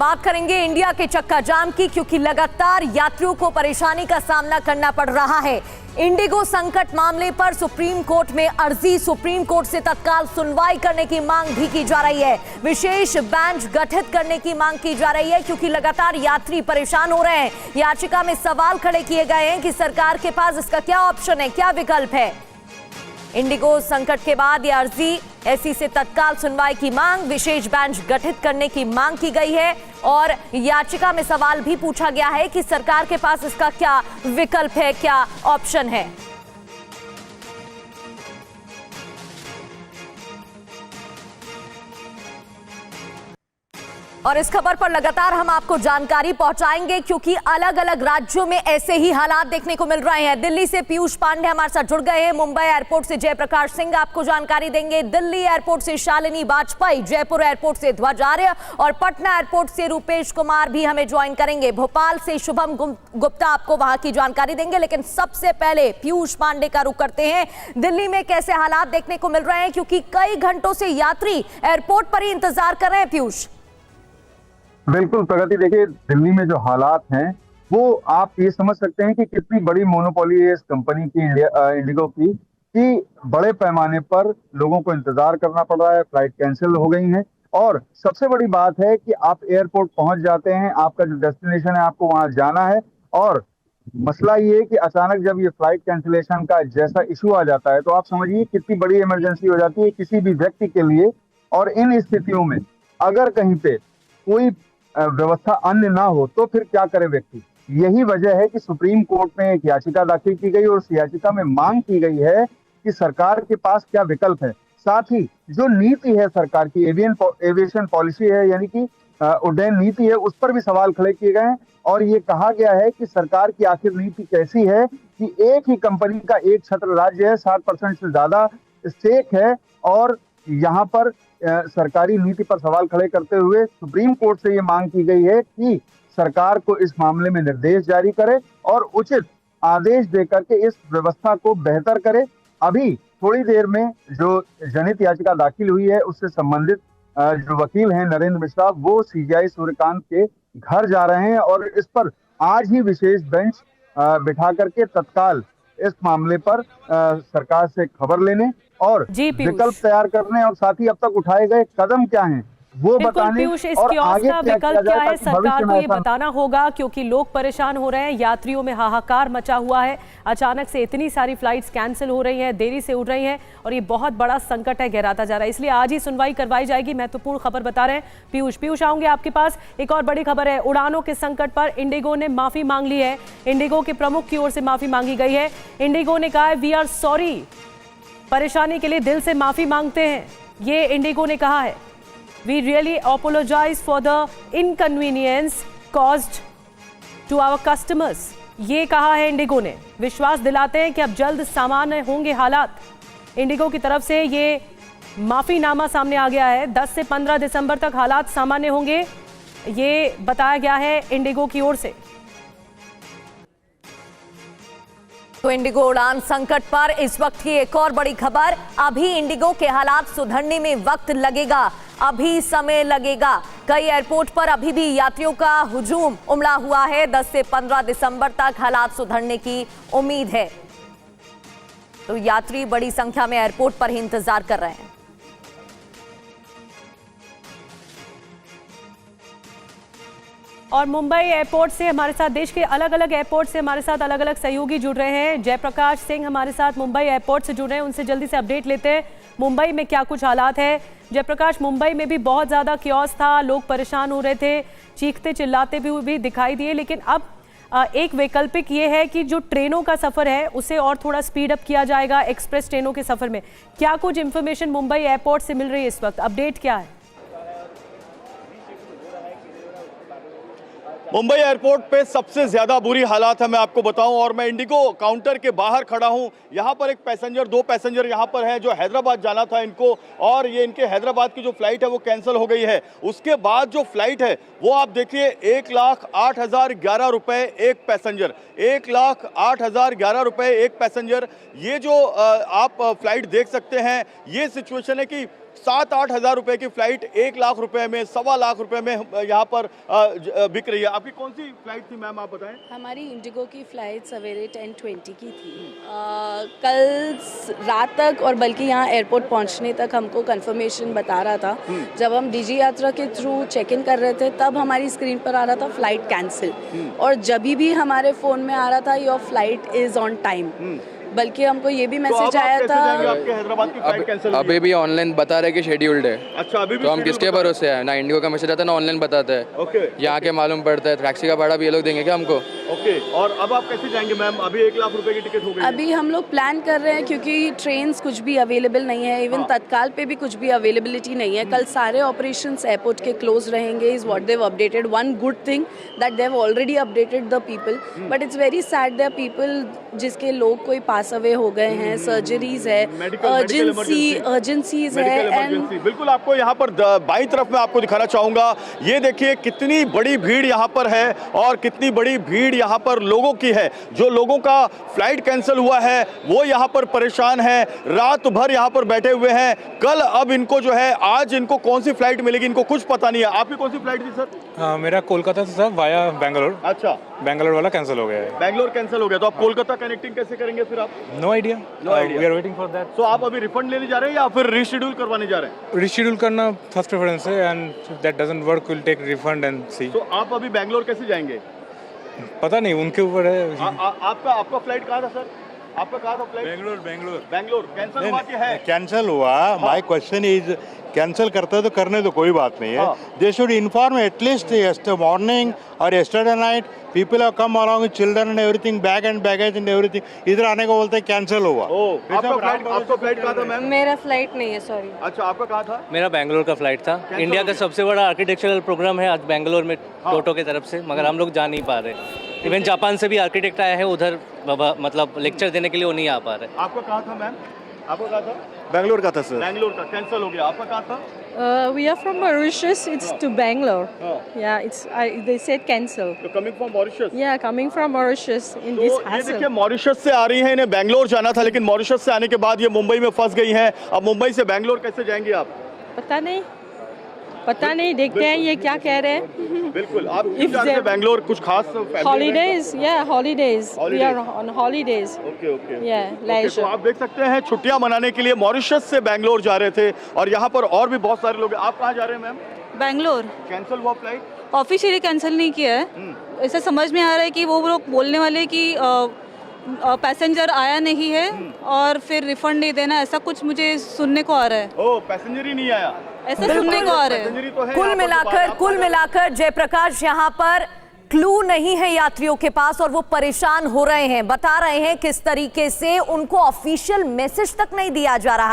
बात करेंगे इंडिया के चक्का जाम की, क्योंकि लगातार यात्रियों को परेशानी का सामना करना पड़ रहा है। इंडिगो संकट मामले पर सुप्रीम कोर्ट में अर्जी, सुप्रीम कोर्ट से तत्काल सुनवाई करने की मांग भी की जा रही है। विशेष बेंच गठित करने की मांग की जा रही है, क्योंकि लगातार यात्री परेशान हो रहे हैं। याचिका में सवाल खड़े किए गए हैं कि सरकार के पास इसका क्या ऑप्शन है, क्या विकल्प है। इंडिगो संकट के बाद यह अर्जी एसी से तत्काल सुनवाई की मांग, विशेष बेंच गठित करने की मांग की गई है और याचिका में सवाल भी पूछा गया है कि सरकार के पास इसका क्या विकल्प है, क्या ऑप्शन है। और इस खबर पर लगातार हम आपको जानकारी पहुंचाएंगे, क्योंकि अलग अलग राज्यों में ऐसे ही हालात देखने को मिल रहे हैं। दिल्ली से पीयूष पांडे हमारे साथ जुड़ गए हैं, मुंबई एयरपोर्ट से जयप्रकाश सिंह आपको जानकारी देंगे, दिल्ली एयरपोर्ट से शालिनी वाजपेयी, जयपुर एयरपोर्ट से ध्वज आर्य और पटना एयरपोर्ट से रूपेश कुमार भी हमें ज्वाइन करेंगे। भोपाल से शुभम गुप्ता आपको वहां की जानकारी देंगे। लेकिन सबसे पहले पीयूष पांडे का रुख करते हैं। दिल्ली में कैसे हालात देखने को मिल रहे हैं, क्योंकि कई घंटों से यात्री एयरपोर्ट पर ही इंतजार कर रहे हैं। पीयूष। बिल्कुल प्रगति, देखिए दिल्ली में जो हालात हैं वो आप ये समझ सकते हैं कि कितनी बड़ी मोनोपोली है इस कंपनी की, इंडिगो की, कि बड़े पैमाने पर लोगों को इंतजार करना पड़ रहा है, फ्लाइट कैंसिल हो गई हैं। और सबसे बड़ी बात है कि आप एयरपोर्ट पहुंच जाते हैं, आपका जो डेस्टिनेशन है आपको वहां जाना है, और मसला ये है कि अचानक जब ये फ्लाइट कैंसिलेशन का जैसा इशू आ जाता है तो आप समझिए कितनी बड़ी इमरजेंसी हो जाती है किसी भी व्यक्ति के लिए। और इन स्थितियों में अगर कहीं पे कोई व्यवस्था अन्य ना हो तो फिर क्या करे व्यक्ति। यही वजह है कि सुप्रीम कोर्ट में एक याचिका दाखिल की गई और उस याचिका में मांग की गई है कि सरकार के पास क्या विकल्प है। साथ ही जो नीति है सरकार की, एविएशन पॉलिसी है, यानी कि उड्डयन नीति है, उस पर भी सवाल खड़े किए गए हैं। और ये कहा गया है कि सरकार की आखिर नीति कैसी है कि एक ही कंपनी का एक छत्र राज्य है, 60% से ज्यादा स्टेक है, और यहाँ पर सरकारी नीति पर सवाल खड़े करते हुए सुप्रीम कोर्ट से ये मांग की गई है कि सरकार को इस मामले में निर्देश जारी करे और उचित आदेश देकर के इस व्यवस्था को बेहतर करे। अभी थोड़ी देर में जो जनहित याचिका दाखिल हुई है उससे संबंधित जो वकील हैं नरेंद्र मिश्रा, वो सीजीआई सूर्यकांत के घर जा रहे हैं और इस पर आज ही विशेष बेंच बिठा करके तत्काल इस मामले पर सरकार से खबर लेने और विकल्प तैयार करने और साथ ही अब तक उठाए गए कदम क्या हैं वो बताने और आगे क्या विकल्प क्या है सरकार को ये बताना होगा, क्योंकि लोग परेशान हो रहे हैं। यात्रियों में हाहाकार मचा हुआ है। अचानक से इतनी सारी फ्लाइट्स कैंसिल हो रही हैं, देरी से उड़ रही हैं और ये बहुत बड़ा संकट है, गहराता जा रहा है। इसलिए आज ही सुनवाई करवाई जाएगी। महत्वपूर्ण खबर बता रहे हैं पीयूष आऊंगे आपके पास। एक और बड़ी खबर है, उड़ानों के संकट पर इंडिगो ने माफी मांग ली है। इंडिगो के प्रमुख की ओर से माफी मांगी गई है। इंडिगो ने कहा है वी आर सॉरी, परेशानी के लिए दिल से माफी मांगते हैं, ये इंडिगो ने कहा है। We really apologize for the inconvenience caused to our customers. ये कहा है इंडिगो ने। विश्वास दिलाते हैं कि अब जल्द सामान्य होंगे हालात। इंडिगो की तरफ से ये माफीनामा सामने आ गया है। 10 से 15 दिसंबर तक हालात सामान्य होंगे, ये बताया गया है इंडिगो की ओर से। तो इंडिगो उड़ान संकट पर इस वक्त की एक और बड़ी खबर, अभी इंडिगो के हालात सुधरने में वक्त लगेगा, अभी समय लगेगा। कई एयरपोर्ट पर अभी भी यात्रियों का हुजूम उमड़ा हुआ है। 10 से 15 दिसंबर तक हालात सुधरने की उम्मीद है। तो यात्री बड़ी संख्या में एयरपोर्ट पर ही इंतजार कर रहे हैं। और मुंबई एयरपोर्ट से हमारे साथ, देश के अलग अलग एयरपोर्ट से हमारे साथ अलग अलग सहयोगी जुड़ रहे हैं। जयप्रकाश सिंह हमारे साथ मुंबई एयरपोर्ट से जुड़ रहे हैं, उनसे जल्दी से अपडेट लेते हैं मुंबई में क्या कुछ हालात है। जयप्रकाश, मुंबई में भी बहुत ज़्यादा कियोस्क था, लोग परेशान हो रहे थे, चीखते चिल्लाते भी दिखाई दिए, लेकिन अब एक वैकल्पिक ये है कि जो ट्रेनों का सफ़र है उसे और थोड़ा स्पीड अप किया जाएगा। एक्सप्रेस ट्रेनों के सफ़र में क्या कुछ इन्फॉर्मेशन मुंबई एयरपोर्ट से मिल रही है इस वक्त, अपडेट क्या है? मुंबई एयरपोर्ट पे सबसे ज़्यादा बुरी हालात है, मैं आपको बताऊं। और मैं इंडिगो काउंटर के बाहर खड़ा हूं। यहां पर एक पैसेंजर, 2 पैसेंजर यहां पर हैं जो हैदराबाद जाना था इनको, और ये इनके हैदराबाद की जो फ्लाइट है वो कैंसिल हो गई है। उसके बाद जो फ्लाइट है वो आप देखिए 1,08,011 रुपये एक पैसेंजर, 1,08,011 रुपये एक पैसेंजर। ये जो आप फ्लाइट देख सकते हैं, ये सिचुएशन है कि 7-8 हज़ार रुपए की फ्लाइट 1 लाख रुपए में, 1.25 लाख रुपए में यहाँ पर बिक रही है। आपकी कौन सी फ्लाइट थी मैम, आप बताएं? हमारी इंडिगो की फ़्लाइट सवेरे 10:20 की थी। कल रात तक और बल्कि यहाँ एयरपोर्ट पहुँचने तक हमको कंफर्मेशन बता रहा था। जब हम डिजी यात्रा के थ्रू चेक इन कर रहे थे तब हमारी स्क्रीन पर आ रहा था फ़्लाइट कैंसिल, और जब भी हमारे फ़ोन में आ रहा था your flight is on time. बल्कि हमको ये भी मैसेज आया था, आपके हैदराबाद की फ्लाइट कैंसिल अभी भी ऑनलाइन बता रहे कि शेड्यूल्ड है। अच्छा, अभी भी तो हम किसके भरोसे हैं? ना इंडिगो का मैसेज आता है ना ऑनलाइन बताता है। ओके, यहाँ के मालूम पड़ता है। टैक्सी का भाड़ा भी ये लोग देंगे क्या हमको? ओके। और अब आप कैसे जाएंगे मैम? अभी 1 लाख रुपए की टिकट हो गई है। अभी हम लोग प्लान कर रहे हैं क्योंकि ट्रेन्स कुछ भी अवेलेबल नहीं है, इवन तत्काल पे भी कुछ भी अवेलेबिलिटी नहीं है। कल सारे ऑपरेशंस एयरपोर्ट के क्लोज रहेंगे, is what they have updated. One good thing that they have already updated the people, but it's very sad there people जिसके लोग कोई पास अवे हो गए हैं, सर्जरीज है, अर्जेंसीज है। एंड बिल्कुल आपको यहाँ पर बाईं तरफ में आपको दिखाना चाहूंगा, ये देखिए कितनी बड़ी भीड़ यहाँ पर है और कितनी बड़ी भीड़ यहाँ पर लोगों की है। जो लोगों का फ्लाइट कैंसिल हुआ है वो यहाँ पर परेशान है, रात भर यहाँ पर बैठे हुए हैं। कल अब इनको जो है, आज इनको कौन सी फ्लाइट मिलेगी इनको कुछ पता नहीं है। आपकी कौन सी फ्लाइट थी सर? मेरा कोलकाता से सर वाया बेंगलोर। अच्छा, बेंगलोर वाला कैंसिल हो गया है। बैंगलोर कैंसिल हो गया, तो आप कोलकाता कनेक्टिंग कैसे करेंगे फिर आप? No idea, we are waiting for that. तो आप अभी रिफंड लेने जा रहे हैं या फिर रीशेड्यूल करवाने जा रहे हैं? रिशेड्यूल करना फर्स्ट प्रेफरेंस है, and that doesn't work will take refund and see. तो आप अभी बैंगलोर कैसे जाएंगे? पता नहीं, उनके ऊपर है। आपका फ्लाइट कहाँ था सर? आपका कहाँ था फ्लाइट? बैंगलोर कैंसिल हुआ कि है? कैंसिल हुआ। माय क्वेश्चन इज, कैंसिल करते हैं तो करने दो, कोई बात नहीं है। They should inform at least yesterday morning और yesterday night. People have come along with children and everything, bag and baggage and everything. इधर आने को बोलते हैं कैंसिल हुआ। आपका फ्लाइट कहाँ था मैम? मेरा फ्लाइट नहीं है, सॉरी। अच्छा, आपका कहाँ था? मेरा बैंगलोर का फ्लाइट था। इंडिया का सबसे बड़ा आर्किटेक्चरल प्रोग्राम है आज बैंगलोर में टोटो की तरफ से, मगर हम लोग जा नहीं पा रहे। इवन जापान से भी आर्किटेक्ट आया है उधर, मतलब लेक्चर देने के लिए वो नहीं आ पा रहे। आपका कहाँ था मैम? आपका कहाँ था? बेंगलोर का था सर। बैंगलोर का कैंसिल हो गया। आपका कहाँ था? We are from Mauritius. It's to Bangalore. Yeah, they said cancel. तो coming from Mauritius? Yeah, coming from Mauritius in this तो ये hassle. देखिए मॉरिशस से आ रही हैं, इन्हें बैंगलोर जाना था, लेकिन मॉरिशस से आने के बाद ये मुंबई में फंस गई हैं। अब मुंबई से बैंगलोर कैसे जाएंगी आप? पता नहीं, देखते हैं ये क्या कह रहे हैं। बिल्कुल, आप क्यों जाते हैं बैंगलोर? कुछ खास Holidays, yeah, holidays. We are on holidays. Okay okay. Yeah, तो leisure. आप देख सकते हैं छुट्टियां मनाने के लिए मॉरिशस से बैंगलोर जा रहे थे, और यहाँ पर और भी बहुत सारे लोग हैं। आप कहाँ जा रहे हैं मैम? बैंगलोर। कैंसिल हुआ फ्लाइट? ऑफिशियली कैंसिल नहीं किया है। ऐसा समझ में आ रहा है कि वो लोग बोलने वाले कि पैसेंजर आया नहीं है और फिर रिफंड नहीं देना, ऐसा कुछ मुझे सुनने को आ रहा है। ओह, पैसेंजर ही नहीं आया? ऐसा सुनने को आ रहा है। पैसेंजर ही तो है। कुल मिलाकर जयप्रकाश यहाँ पर क्लू नहीं है यात्रियों के पास, और वो परेशान हो रहे हैं, बता रहे हैं किस तरीके से उनको ऑफिशियल मैसेज तक नहीं दिया जा रहा है।